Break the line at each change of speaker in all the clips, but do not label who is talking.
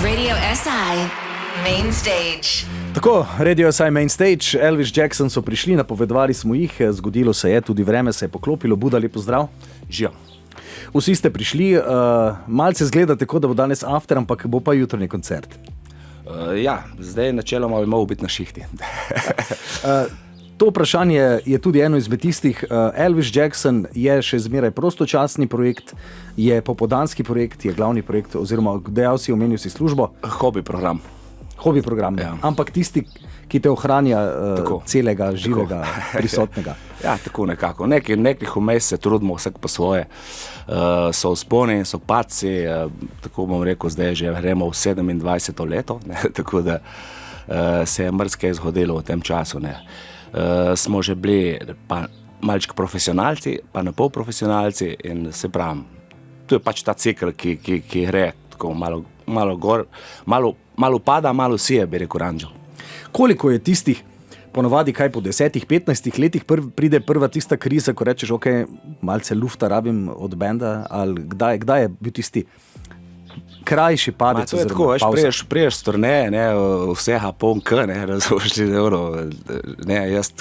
Radio SI Main Stage.
Tako, Radio SI Main Stage, Elvis Jackson so prišli, napovedovali smo jih, zgodilo se je, tudi vreme se je poklopilo. Buda, lepo zdrav.
Živijo.
Vsi ste prišli, malce zgleda tako, da bo danes after, ampak bo pa jutranji koncert.
Ja, zdaj načeloma bi moral biti na šihti.
To vprašanje je tudi eno izmed tistih. Elvis Jackson je še zmeraj prostočasni projekt, je popoldanski projekt, je glavni projekt, oziroma dejal si, omenil si službo.
Hobi program.
Hobi program,
ja.
Ampak tisti, ki te ohranja celega, živega, prisotnega.
Ja, tako nekako. Nekih vmes se trudimo, vsak po svoje. So vzponi, so padci, tako bom rekel, zdaj že gremo v 27. leto, ne? Tako da se je marsikaj zgodilo v tem času. Ne? Smo že bili pa malček profesionalci, pa na pol profesionalci in se pravim, to je pač ta cikl, ki gre tako malo gor, malo pada, malo sije, bi rekel Ranđel.
Koliko je tistih, ponovadi kaj po 10-15 letih pride prva tista kriza, ko rečeš, ok, malce lufta rabim od benda, ali kdaj je bil tisti krajši padec?
To je tako, priješ s turneje, vseha poln ne, jaz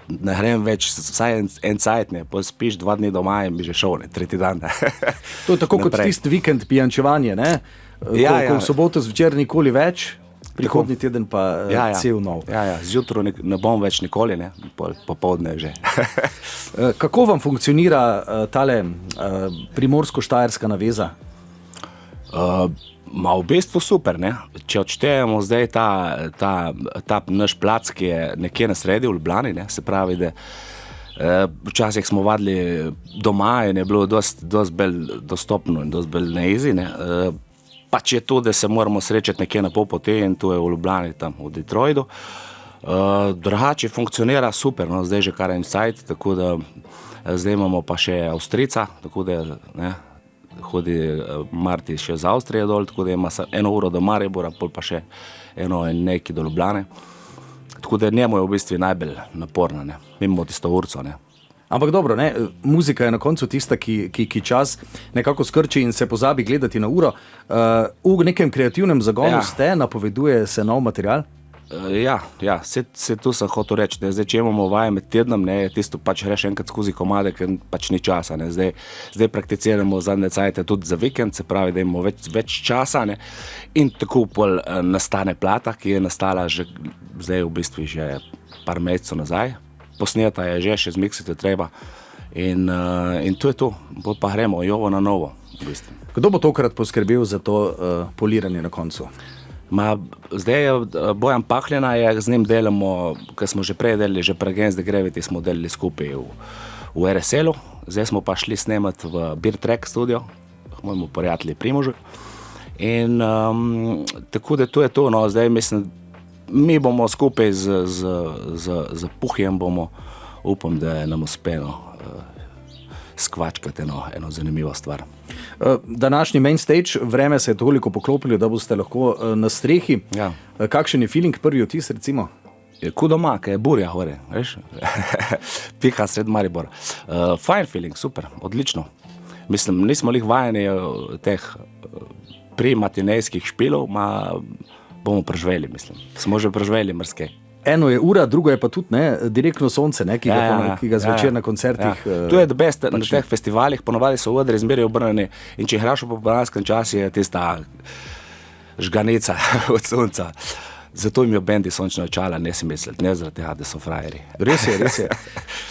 ne grem več, vsaj en cajt, ne, spiš 2 dni doma in bi že šel, ne, 3. dan.
To je tako kot tisti vikend pijančevanje, ne? Ko v soboto zvečer nikoli več, prihodnji teden pa cel nov.
Zjutraj ne bom več nikoli, ne, popoldne že.
Kako vam funkcionira tale primorsko-štajerska naveza?
V bistvu super, ne. Če odštejemo zdaj ta naš plac, ki je nekje na sredi v Ljubljani, ne, se pravi, da včasih smo vadili doma in je bilo dosti bolj dostopno in dosti bolj neizi, ne. Pač je to, da se moramo srečati nekje na pol poti in tu je v Ljubljani, tam v Detroitu. Drugače funkcionira super, no, zdaj že kar en sajt, tako da zdaj imamo pa še Avstrijca, tako da ne, hodi Marti še z Avstrije dol, tako da ima 1 uro do Maribora, pol pa še eno neki do Ljubljane. Tako da njemu je v bistvu najbolj naporna, ne, mimo tisto urco, ne.
Ampak dobro, ne, muzika je na koncu tista, ki čas nekako skrči in se pozabi gledati na uro. V nekem kreativnem zagonu ste, napoveduje se nov material?
Ja, se tu sem hotel reči, da zdaj, če imamo vaje med tednom, ne, tisto pač greš enkrat skozi komade, ker pač ni časa, ne, zdaj prakticiramo zadnje cajte tudi za vikend, se pravi, da imamo več časa, ne, in tako pol nastane plata, ki je nastala že zdaj v bistvu že par mesecev nazaj, posneta je že, še zmiksiti treba in to je to, pa gremo jovo na novo, v bistvu.
Kdo bo tokrat poskrbel za to poliranje na koncu?
Zdaj je Bojan Pahljena, z njim delamo, ker smo že prej delali, že pre Against the Gravity smo delali skupaj v RSL-u, zdaj smo pa šli snemati v Beer Track studio, mojemu prijatelju Primožu, in tako da to je to, no, zdaj mislim, mi bomo skupaj z Puhjem bomo, upam, da nam uspe skvačkati eno zanimivo stvar.
Današnji main stage, vreme se je toliko poklopilo, da boste lahko na strehi.
Ja.
Kakšen je feeling, prvi vtis recimo?
Je ko doma, kaj je burja gore, veš? Piha sred Maribora. Fine feeling, super, odlično. Mislim, nismo lih vajeni teh primatinejskih špilov, bomo preživeli, mislim. Smo že preživeli mrske.
Eno je ura, drugo je pa tudi, ne, direktno sonce, ne, ki ga zvečer na koncertih.
To je the best na teh festivalih, ponovadi so odri zmeraj obrnjeni in če igraš v popoldanskem času, je tista žganica od sonca. Zato imajo bendi sončna očala, ne si misliti, ne zaradi tega, da so frajeri.
Res je.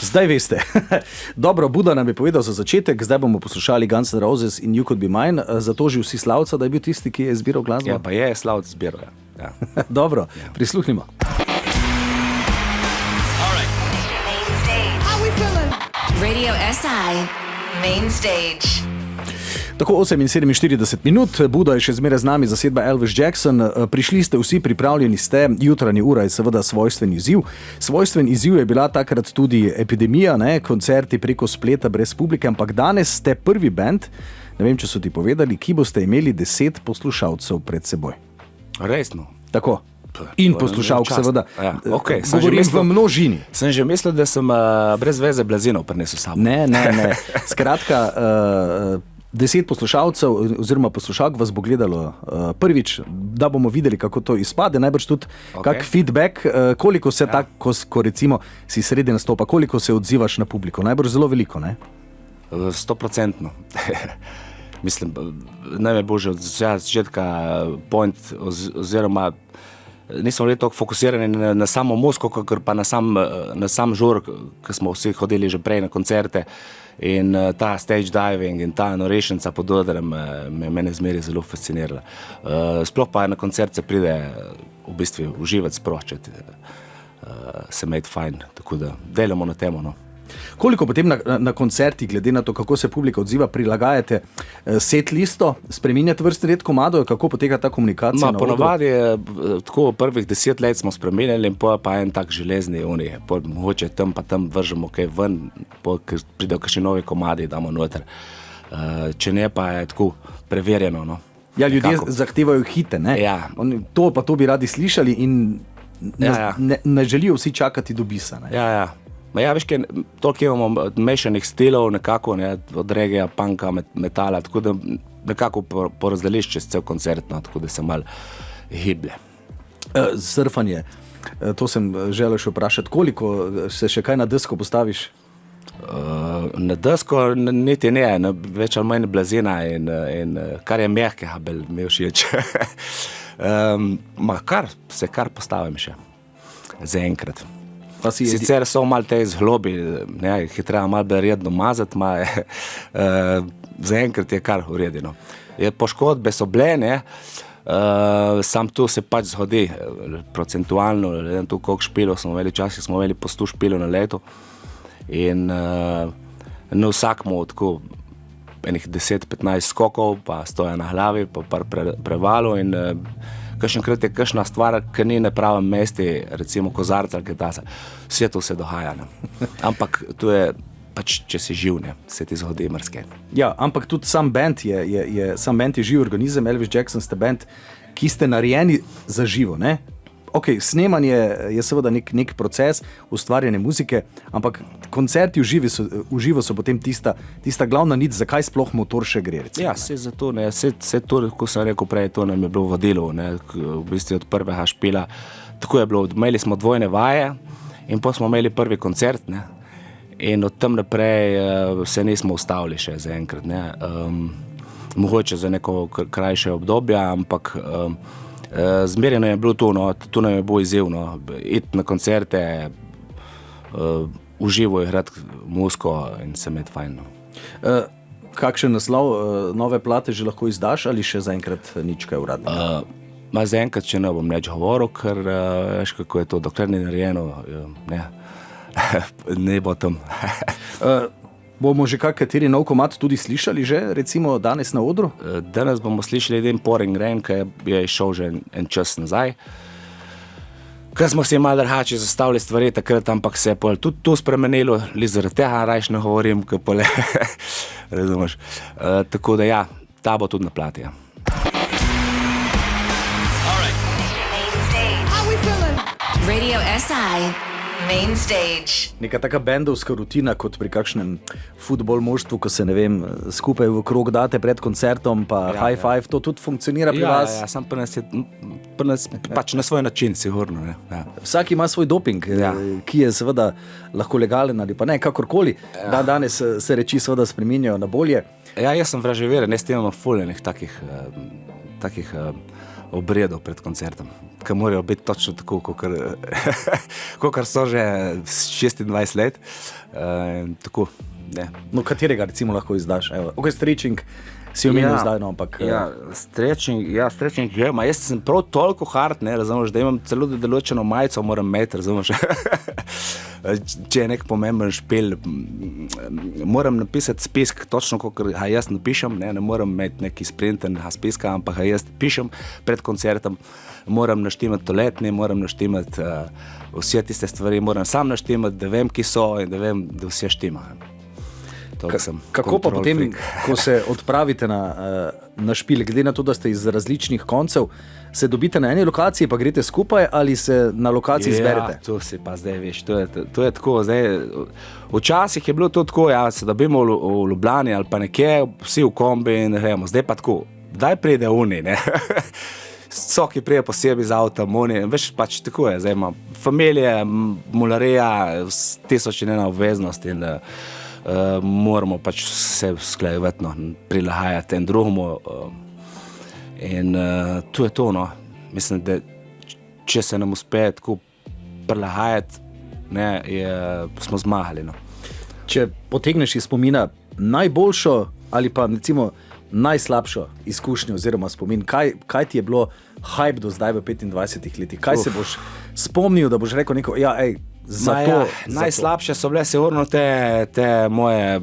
Zdaj veste. Dobro, Buda nam je povedal za začetek, zdaj bomo poslušali Guns N' Roses in You Could Be Mine. Zatožil si Slavca, da je bil tisti, ki je izbiral glasbo?
Ja, pa je Slavc izbiral, ja.
Dobro, prisluhnimo.
Radio SI Main Stage.
Tako 8:47 minut, Buda je še zmeraj z nami, zasedba Elvis Jackson. Prišli ste vsi, pripravljeni ste, jutranja ura je seveda svojstven izziv. Svojstven izziv je bila takrat tudi epidemija, ne, koncerti preko spleta brez publike, ampak danes ste prvi band, ne vem, če so ti povedali, ki boste imeli 10 poslušalcev pred seboj.
Resno?
Tako. In poslušalk, seveda.
Ja, okay.
Govorim v množini.
Sem že mislil, da sem brez veze blazinov prinesel sabo.
Ne. Skratka, 10 poslušalcev oziroma poslušalk vas bo gledalo prvič, da bomo videli, kako to izpade, najbrž tudi kak feedback, koliko se tako, ko recimo si sredi nastopa, koliko se odzivaš na publiko, najbrž zelo veliko, ne?
100%. Mislim, najme bo že od začetka point oziroma nismo bili toliko fokusirani na samo muziko, kakor pa na sam žur, ki smo vsi hodili že prej na koncerte in ta stage diving in ta norešenca pod odrem mene zmeri zelo fascinirala. Sploh pa na koncert se pride v bistvu uživati, sproščati, se imeti fajn, tako da delamo na temo, no.
Koliko potem na koncerti, glede na to, kako se publika odziva, prilagajate set listo, spreminjate vrstni red komadov, kako poteka ta komunikacija na odru?
Ponavadi je tako prvih 10 let smo spremenjali in pa en tak železni unij, mogoče tam pa tam vržemo kaj ven, ker pridejo kakšni novi komadi, damo noter. Če ne, pa je tako preverjeno, no.
Ja, ljudje zahtevajo hite, ne?
Ja.
To pa to bi radi slišali in ne želijo vsi čakati do bisa, ne?
Ja. Ja, veš, toliko imamo mešanih stilov nekako, ne, od regija, punka, metala, tako da nekako porazdeliš čez cel koncert, no, tako da se malo hiblje.
Surfanje, to sem želel še vprašati, koliko se še kaj na desko postaviš?
Na desko niti ne, več ali manj blazina in kar je mehkega, mi je všeč. Kar postavim še, zaenkrat. Sicer so malo te izglobi, jih je treba malo redno mazati, zaenkrat je kar uredeno. Poškodbe so bile, sam tu se pač zgodi procentualno, tu koliko špilov smo imeli, včasih smo imeli po 100 špilov na letu in na vsakmu tako enih 10-15 skokov, pa stoja na glavi, pa par prevalov in kakšenkrat je kakšna stvar, ki ni na pravem mesti, recimo kozarca ali kaj tasa. Vse to se dogaja. Ampak to je pač, če si živ, se ti zgodi marsikaj.
Ja, ampak tudi sam band je živ organizem, Elvis Jackson ste band, ki ste narejeni za živo, ne? Ok, snemanje je seveda nek proces ustvarjanja muzike, ampak koncerti v živo so potem tista glavna nit, zakaj sploh motor še gre, recimo.
Ja, se zato, se to, ko sem rekel prej, to nam je bilo vodilo, v bistvu od prvega špila. Tako je bilo, imeli smo dvojne vaje in potem smo imeli prvi koncert, in od tam naprej se nismo ustavili še zaenkrat, mogoče za neko krajše obdobje, ampak zmerjeno je bilo to, tu nam je bilo izzivno, iti na koncerte, uživo igrati muziko in se imeti fajn.
Kakšen naslov nove plate že lahko izdaš ali še zaenkrat nič kaj uradnega?
Zaenkrat še ne bom nič govoril, ker veš, kako je to, dokler ni narejeno, ne bo tam.
Bomo že kateri nov komad tudi slišali že, recimo danes na odru?
Danes bomo slišali един Pouring Rain, ki je išel že en čas nazaj. Ker smo si malo drugače zastavili stvari takrat, ampak se je tudi to spremenilo, zaradi tega rajš ne govorim, ker pole, razumeš. Tako da ja, ta bo tudi na plati, ja.
Radio SI Main Stage.
Neka taka bendovska rutina, kot pri kakšnem futbol moštvu, ko se, ne vem, skupaj v krog date pred koncertom, pa high five, to tudi funkcionira pri vas?
Ja, sam pri nas pač na svoj način, sigurno. Ja.
Vsak ima svoj doping, ki je seveda lahko legalen ali pa ne, kakorkoli. Ja. Danes se reči seveda spreminjajo na bolje.
Ja, jaz sem vraževeren, jaz imam fuljenih takih obredov pred koncertom, ki morajo biti točno tako, kakor so že 26 let. Tako, ne.
No, katerega recimo lahko izdaš? Ok, stretching si omenil zdaj, no, ampak...
Ja, stretching je, jaz sem prav toliko hard, razumeš, da imam celo določeno majico, moram imeti, razumeš. Če je nek pomemben špil, moram napisati spisk točno, kakor jaz napišem, ne moram imeti neki sprinten spiska, ampak jaz pišem pred koncertom, moram naštimati toaletni, moram naštimati vse tiste stvari, moram sam naštimati, da vem, ki so in da vem, da vse štima.
Kako pa potem, ko se odpravite na špil, glede na to, da ste iz različnih koncev, se dobite na eni lokaciji, pa greste skupaj ali se na lokaciji zberete?
Ja, to si pa zdaj veš, to je tako, zdaj, včasih je bilo to tako, ja, se dobimo v Ljubljani ali pa nekje, vsi v kombi in gremo, zdaj pa tako, daj pride oni, ne. Soki prije posebej z avtom, oni, veš, pač tako je, zdaj ima familije, mularija, 1001 obveznost in moramo pač se usklajevati, no, prilagajati en drugemu in to je to, no. Mislim, da če se nam uspe tako prilagajati, ne, smo zmagali, no.
Če potegneš iz spomina najboljšo ali pa recimo najslabšo izkušnjo oziroma spomin, kaj ti je bilo hype do zdaj v 25 letih? Kaj se boš spomnil, da boš rekel neko, ja, ej,
najslabše so bile sigurno te moje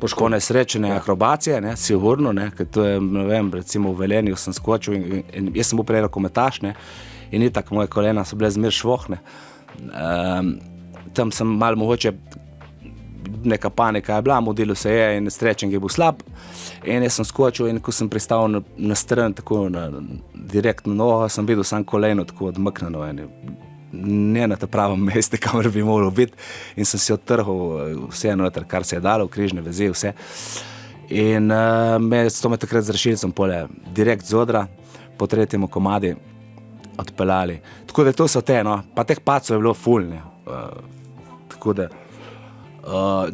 poškodne srečene akrobacije, ne, sigurno, ne, ker to je, ne vem, recimo v Velenju sem skočil in jaz sem bil prej rokometaš, ne, in itak moje kolena so bile zmer švohne. Tam sem malo mogoče neka panika je bila, modelu se je in stretching je bil slab in jaz sem skočil in ko sem pristal na stran, tako direktno nogo, sem videl sam koleno tako odmaknjeno ne na ta pravem mestu, kamor bi moral biti in sem si odtrgal vse noter, kar se je dalo, križne vezi, vse. In so me takrat z rešilcem pole direkt z odra, po tretjemu komadi odpeljali. Tako da to so te, no, pa teh pacov je bilo ful, ne. Tako da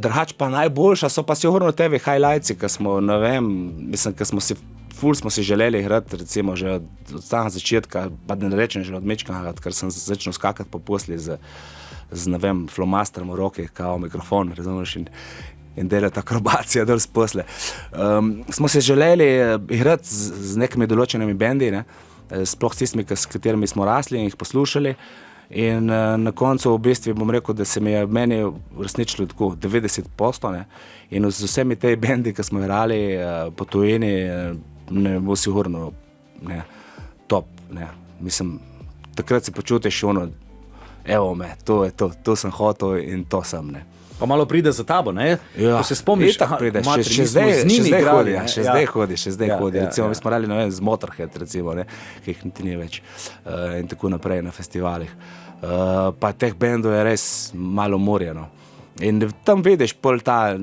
drugač pa najboljša so pa sigurno tevi highlightsi, ki smo, ne vem, mislim, ki smo si želeli igrati, recimo že od samega začetka, pa da ne rečem že od mečkanga, ker sem začel skakati po posli z ne vem, flomasterom v roki, kao mikrofon, razumeš, in delati akrobacije dol s posle. Smo se želeli igrati z nekimi določenimi bendi, ne, sploh s tistimi, s katerimi smo rasli in jih poslušali. In na koncu v bistvu bom rekel, da se mi je meni resničilo tako 90%, ne, in z vsemi tej bendi, ki smo igrali po tujini, ne bo sigurno, ne, top, ne. Mislim, takrat se počutiš ono, evo me, to je to sem hotel in to sem, ne.
Pa malo pride za tabo, ne?
Ja,
ko se spomniš,
itak pride, še zdaj hodi. Recimo, mi smo rali, ne vem, z Motorhead, recimo, ne, ki jih niti ni več, in tako naprej na festivalih. Pa teh bendov je res malo morjeno. In tam vidiš pol ta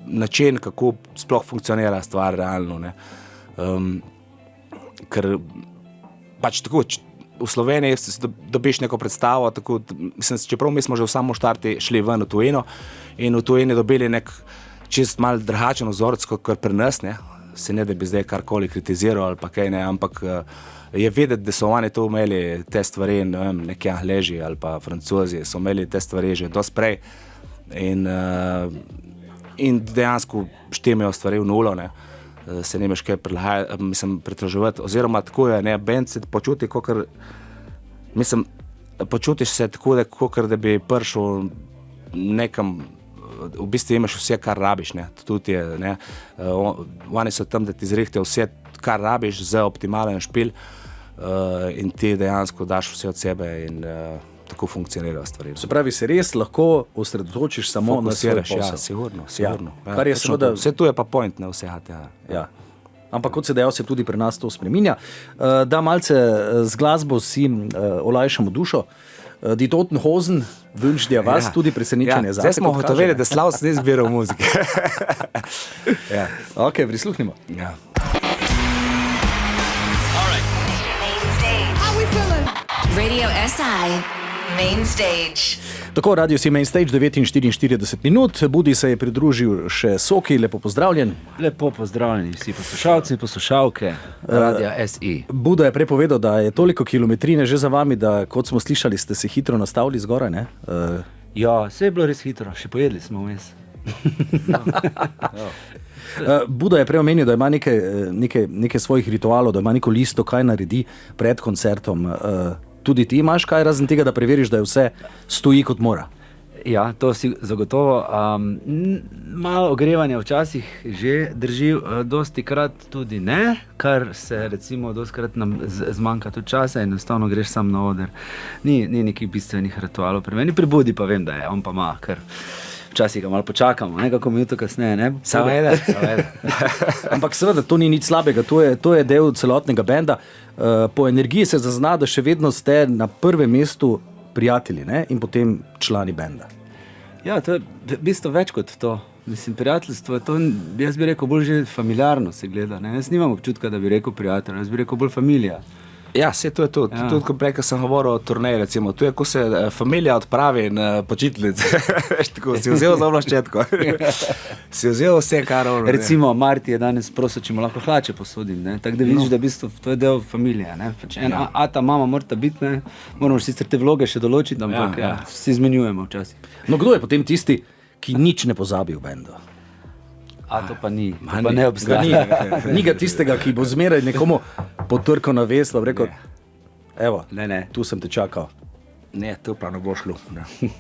način, kako sploh funkcionira stvar realno, ne. Ker pač tako, v Sloveniji dobiš neko predstavo, tako, mislim, čeprav mi smo že v samo štarti šli ven v tujino in v tujini dobili nek čist mal drugačen vzorec, kot pri nas, ne. Se ne, da bi zdaj karkoli kritiziral ali pa kaj, ne, ampak je videti, da so oni to imeli te stvari, ne vem, neki Angleži ali pa Francozi so imeli te stvari že dosti prej in dejansko štimajo stvari v nulo, ne. Se nemaš kaj pretraževati, oziroma tako je, ne, band se počuti, mislim, počutiš se tako, da bi prišel nekam, v bistvu imaš vse, kar rabiš, ne, tudi je, ne, oni so tam, da ti zrihtajo vse, kar rabiš za optimalen špil in ti dejansko daš vse od sebe in tako funkcionirajo stvari.
Se pravi, se res lahko osredotočiš samo na svoj posel.
Ja, sigurno. Ja,
kar je seveda...
Vse tu je pa point na vsega tega.
Ja. Ampak kot se dejal, se tudi pri nas to spreminja. Da malce z glasbo si olajšamo dušo. Die Toten Hosen wünsch dir was, tudi presenečenje zase.
Zdaj smo hotoveli, da Slavs ne zbiral muzike.
Ja. Ok, prisluhnimo.
Ja.
Radio SI Main Stage.
Tako, Radio Si Main Stage, 9:44 minut. Budi se je pridružil še Soki, lepo pozdravljen.
Lepo pozdravljeni vsi poslušalci in poslušalke Radia SI.
Buda je prepovedal, da je toliko kilometrine že za vami, da kot smo slišali, ste se hitro nastavili zgoraj, ne?
Ja, vse je bilo res hitro, še pojedli smo vmes.
Buda je prej omenil, da ima nekaj svojih ritualov, da ima neko listo, kaj naredi pred koncertom. Tudi ti imaš kaj, razen tega, da preveriš, da je vse stoji kot mora?
Ja, to si zagotovo. Malo ogrevanja včasih že drži, dosti krat tudi ne, kar se recimo dostikrat nam zmanjka tudi časa in enostavno greš sam na oder. Ni nekih bistvenih ritualov pri meni, pri Budi pa vem, da je, on pa ima kar včasih ga malo počakamo, nekako minuto kasneje. Ne?
Seveda.
Ampak seveda to ni nič slabega, to je del celotnega benda. Po energiji se zazna, da še vedno ste na prvem mestu prijatelji, ne? In potem člani benda.
Ja, to je v bistvu več kot to. Mislim, prijateljstvo je to, jaz bi rekel, bolj že familiarno se gleda. Ne? Jaz nimam občutka, da bi rekel prijatelj, jaz bi rekel bolj familija.
Ja, se to je to. Ja. Tudi, ko prej, ko sem govoril o turneji, recimo, tu je, ko se familija odpravi na počitnice. Tako, si vzel za vlaščetko. Si vzel vse, kar ono.
Recimo, Marti je danes prosil, če mu lahko hlače posodim. Tako da vidiš, da v bistvu to je del familije. Ta mama mora biti, ne? Moramo sicer te vloge še določiti, ampak se izmenjujemo včasih.
No, kdo je potem tisti, ki nič ne pozabi v bendu?
A to pa ni, to pa ne obstaja.
Ni ga tistega, ki bo zmeraj nekomu potrkal na vest, pa rekel, evo,
ne.
Tu sem te čakal.
Ne, to pa ne bo šlo.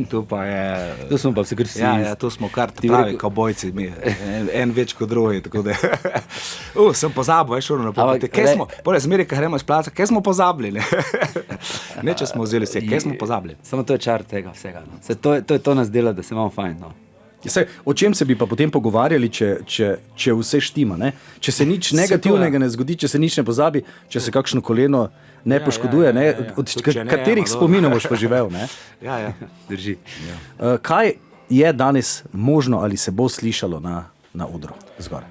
Tu pa je...
Tu smo pa vse kar si.
Ja, tu smo kar pravi kavbojci, mi. En več kot drugi, tako da... sem pozabil, veš, ono napovedati. Kaj smo, poleg zmeri, kaj gremo iz placa, kaj smo pozabili, ne? Ne, če smo vzeli vse, kaj smo pozabili.
Samo to je čar tega vsega. No. To nas dela, da se imamo fajn, no.
O čem se bi pa potem pogovarjali, če vse štima? Ne? Če se nič negativnega ne zgodi, če se nič ne pozabi, če se kakšno koleno ne poškoduje, ne? Od katerih spominov boš pa živel? Ne?
Ja, drži. Ja.
Kaj je danes možno ali se bo slišalo na odru zgoraj?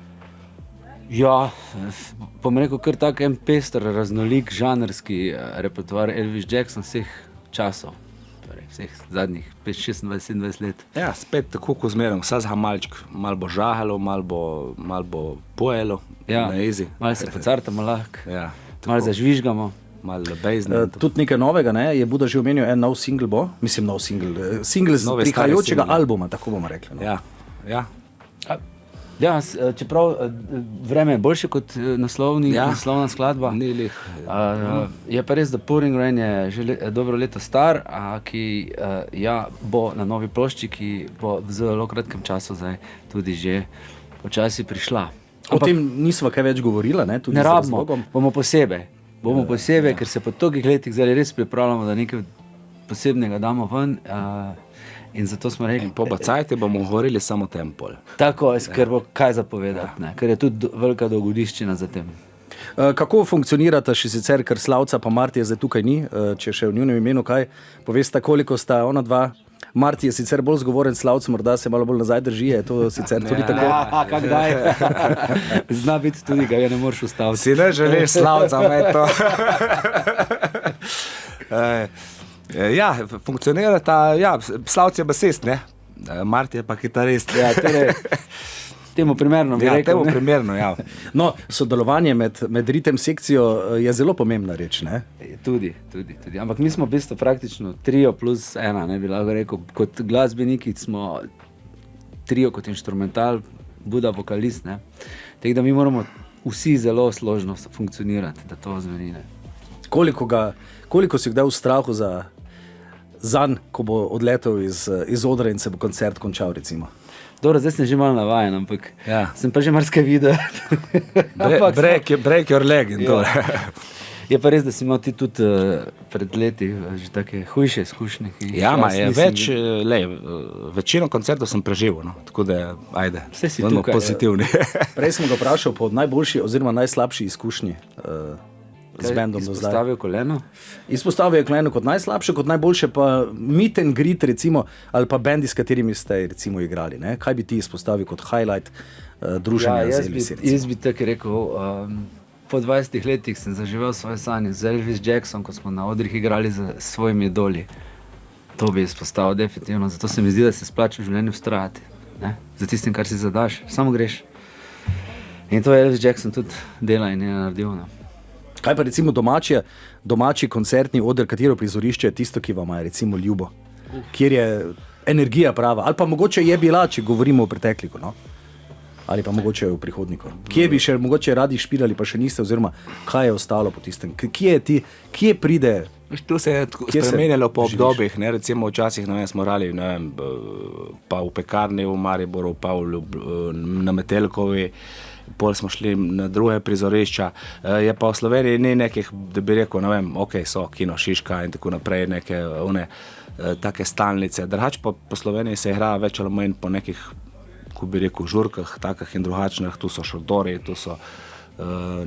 Ja, bom rekel kar tak en pester, raznolik, žanrski repertoar Elvis Jackson vseh časov. Vseh zadnjih 26 let.
Ja, spet tako kot zmeraj, vsa za malček, malo bo žahalo, malo bo pojelo, na ezi.
Malo se pocartamo lahko,
ja,
malo zažvižgamo.
Malo ljubezni.
Tudi nekaj novega, ne? Je Buda že omenil en nov single bo, mislim nov single z prihajajočega albuma, tako bomo rekli. No?
Ja.
Ja, čeprav vreme je boljše kot naslovna skladba.
Ni lih.
Je pa res, da Pouring Rain je že dobro leto star, ki bo na novi plošči, ki bo v zelo kratkem času zdaj tudi že počasi prišla.
O tem nisva kaj več govorila, ne? Tudi
ne rabimo, bomo posebej, ker se po tolikih letih zdaj res pripravljamo, da nekaj posebnega damo ven. In zato smo rekli...
In po bacajte bomo govorili samo tempol.
Tako, ker bo kaj zapovedati, ker je tudi velika dolgodiščina za tem.
Kako funkcionirata še sicer, ker Slavca pa Marti zdaj tukaj ni, če še v njunem imenu kaj povesta, koliko sta ona dva? Marti je sicer bolj zgovoren, Slavc morda se malo bolj nazaj drži, je to sicer tudi tako?
Kak daj? Zna biti tudi, ga ne moreš ustaviti.
Si ne želiš Slavca, me to. Ja, funkcionira ta, Slavc je basist, ne? Marti je pa kitarist.
Ja, torej, temu primerno bi rekel.
Ja, temu primerno, ja.
No, sodelovanje med ritem sekcijo je zelo pomembna reč, ne?
Tudi. Ampak mi smo v bistvu praktično trio plus ena, ne bi lahko rekel. Kot glasbeniki smo trio kot inštrumental, Buda vokalist, ne? Tako da mi moramo vsi zelo složno funkcionirati, da to zveni, ne? Koliko si kdaj v strahu zanj, ko bo odletel iz odra in se bo koncert končal, recimo? Dobro, zdaj sem že malo navajen, ampak sem pa že marsikaj videl.
Break your leg in to.
Je pa res, da si imel ti tudi pred leti že take hujše izkušnje.
Ja, je več, večino koncertov sem preživel, no? Tako da, ajde, bomo pozitivni.
Prej sem ga vprašal po najboljši oziroma najslabši izkušnji z bendom do zdaj.
Izpostavil koleno?
Izpostavil je koleno kot najslabše, kot najboljše pa meet and greet, recimo, ali pa bendi, s katerimi ste recimo igrali. Ne? Kaj bi ti izpostavil kot highlight druženja z Elvisom?
Jaz bi tako rekel, po 20 letih sem zaživel svoje sanje z Elvis Jackson, ko smo na odrih igrali z svojimi idoli. To bi izpostavil definitivno, zato se mi zdi, da se splača v življenju vztrajati. Za tistim, kar si zadaš, samo greš. In to je Elvis Jackson tudi dela in je naredil.
Kaj pa recimo domači koncertni oder, katero prizorišče je tisto, ki vam je recimo ljubo? Kjer je energija prava? Ali pa mogoče je bila, če govorimo o pretekliku, no? Ali pa mogoče v prihodniku? Kje bi še mogoče radi špilali, pa še niste, oziroma kaj je ostalo po tistem? Kje pride?
To se je spremenjalo po obdobjih, ne? Recimo včasih smo rali, pa v Pekarni v Mariboru, pa na Metelkovi, pol smo šli na druge prizorišča, je pa v Sloveniji ni nekih, da bi rekel, so Kino Šiška in tako naprej, neke take stalnice. Drugače po Sloveniji se igra več ali manj po nekih, ko bi rekel, žurkah, takih in drugačnih, tu so šodori, tu so,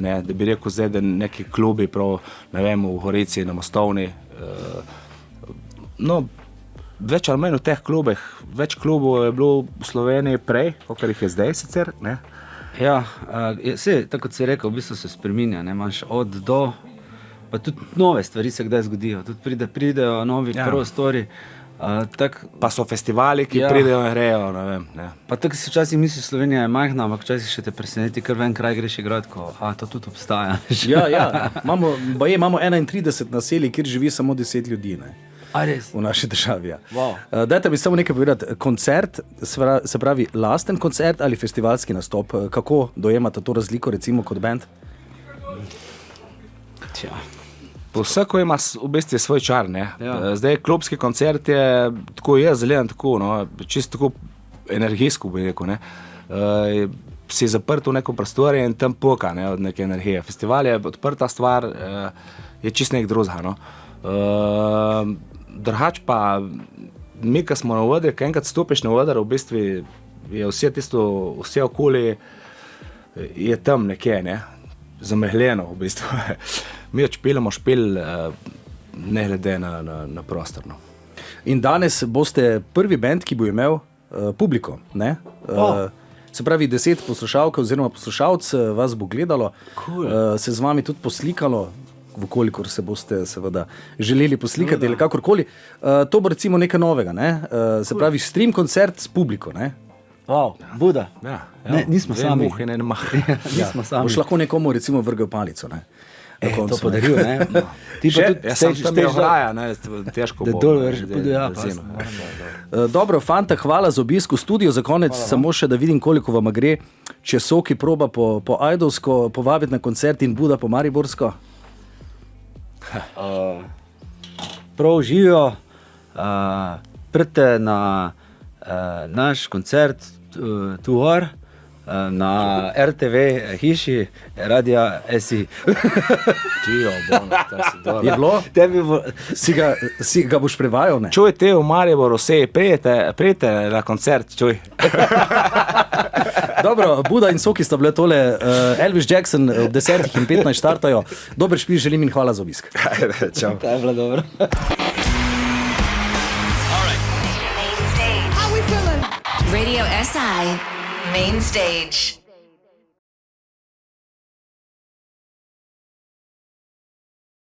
ne, da bi rekel zdaj, da neki klubi, prav, ne vem, v Gorici, na Mostovni, no, več ali manj v teh klubih, več klubov je bilo v Sloveniji prej, kot jih je zdaj sicer, ne?
Ja, tako kot si rekel, v bistvu se spreminja, ne, imaš od do, pa tudi nove stvari se kdaj zgodijo, tudi pridejo novi prostori.
Pa so festivali, ki pridejo in grejo, ne vem. Ne.
Pa tako si včasih misliš, Slovenija je majhna, ampak včasih še te preseneti, ker v en kraj greš igrati, ko to tudi obstaja.
Ja. Imamo 31 naselij, kjer živi samo 10 ljudi, ne?
A res?
V naši državi, ja.
Wow.
Dajte mi samo nekaj povedati. Koncert, se pravi lasten koncert ali festivalski nastop, kako dojemate to razliko recimo kot band?
Tja.
Vsako ima v bistvu svoj čar, ne.
Ja.
Zdaj klubski koncert je tako, jaz zelen tako, no, čisto tako energijsko bi rekel, ne. Si zaprt v neko prostorje in tam poka, ne, od neke energije. Festival je odprta stvar, je čisto nek drugega, no. Drugač pa, mi, ko smo na odru, ko enkrat stopiš na odru, v bistvu je vse okoli je tam nekje, ne, zamehljeno v bistvu. Mi odšpilamo špil, ne glede na prostor. No.
In danes boste prvi band, ki bo imel publiko, ne? Se pravi, 10 poslušalk oziroma poslušalc vas bo gledalo, se z vami tudi poslikalo, vkolikor se boste seveda želeli poslikati ali kakorkoli. To bo recimo nekaj novega, ne? Se pravi, stream koncert s publiko, ne?
Wow, Buda.
Ja.
Ne, nismo sami.
Muhe, ne,
Nismo sami.
Boš lahko nekomu recimo vrgel palico, ne?
To podaril, ne? Ti pa tudi
Jaz sem tam je ograja, ne, težko bo.
Da dol vrži, tudi ja,
Dobro, fanta, hvala za obisk v studiu. Za konec samo še, da vidim, koliko vam gre, če Soki proba po ajdovsko povabiti na koncert in Buda po mariborsko.
Prav živijo, pridite na naš koncert Tuhor na RTV hiši Radia SI.
Tijo, bono, to si dobro.
Je bilo?
Tebi bo...
Si ga boš prevajal, ne?
Čuj, te v Mariboru vse, prijete na koncert, čuj.
Dobro, Buda in Soki sta bile tole, Elvis Jackson ob 10:15 štartajo. Dober špil želim in hvala za obisk.
Čau.
To je bilo dobro.
Radio SI Main Stage.